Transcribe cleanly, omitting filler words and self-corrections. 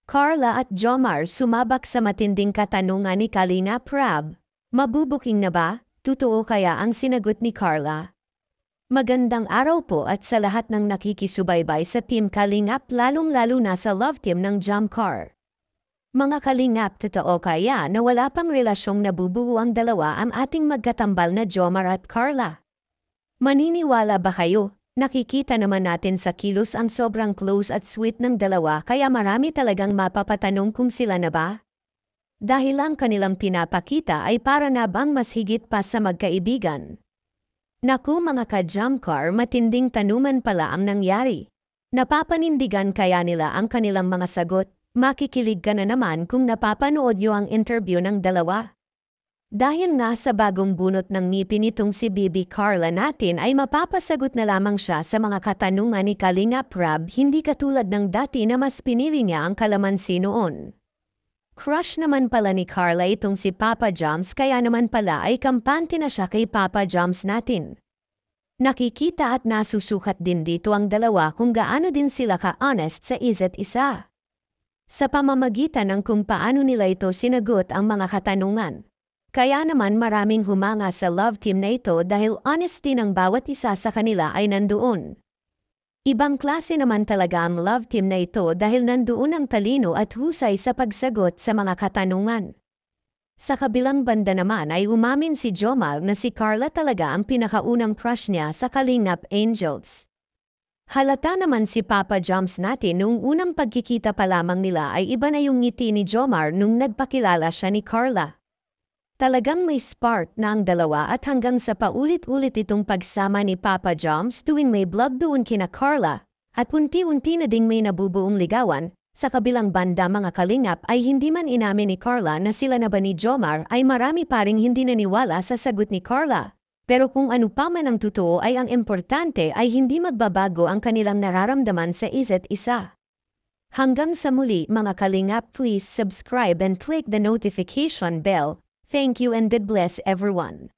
Carla at Jomar sumabak sa matinding katanungan ni Kalinga Prab. Mabubuking na ba? Totoo kaya ang sinagot ni Carla? Magandang araw po at sa lahat ng nakikisubaybay sa Team Kalingap lalong-lalo na sa Love Team ng Jomcar. Mga Kalingap, totoo kaya na wala pang relasyong nabubuo ang dalawa ang ating magkatambal na Jomar at Carla? Maniniwala ba kayo? Nakikita naman natin sa kilos ang sobrang close at sweet ng dalawa kaya marami talagang mapapatanong kung sila na ba? Dahil ang kanilang pinapakita ay para na bang mas higit pa sa magkaibigan. Naku mga ka-Jomcar, matinding tanuman pala ang nangyari. Napapanindigan kaya nila ang kanilang mga sagot? Makikilig ka na naman kung napapanood nyo ang interview ng dalawa. Dahil nasa bagong bunot ng ngipin itong si Bibi Carla natin ay mapapasagot na lamang siya sa mga katanungan ni Kalinga Prab, hindi katulad ng dati na mas pinili niya ang kalamansi noon. Crush naman pala ni Carla itong si Papa Joms kaya naman pala ay kampante na siya kay Papa Joms natin. Nakikita at nasusukat din dito ang dalawa kung gaano din sila ka-honest sa isa't isa. Sa pamamagitan ng kung paano nila ito sinagot ang mga katanungan. Kaya naman maraming humanga sa love team na ito dahil honesty ng bawat isa sa kanila ay nandoon. Ibang klase naman talaga ang love team na ito dahil nandoon ang talino at husay sa pagsagot sa mga katanungan. Sa kabilang banda naman ay umamin si Jomar na si Carla talaga ang pinakaunang crush niya sa Kalingap Angels. Halata naman si Papa Joms natin nung unang pagkikita pa lamang nila ay iba na yung ngiti ni Jomar nung nagpakilala siya ni Carla. Talagang may spark na ang dalawa at hanggang sa paulit-ulit itong pagsama ni Papa Joms tuwing may vlog doon kina Carla at unti-unti na ding may nabubuong ligawan. Sa kabilang banda mga Kalingap ay hindi man inamin ni Carla na sila na ba ni Jomar ay marami pa ring hindi naniwala sa sagot ni Carla. Pero kung ano pa man ang totoo ay ang importante ay hindi magbabago ang kanilang nararamdaman sa isa't isa. Hanggang sa muli mga Kalingap, please subscribe and click the notification bell. Thank you and God bless everyone.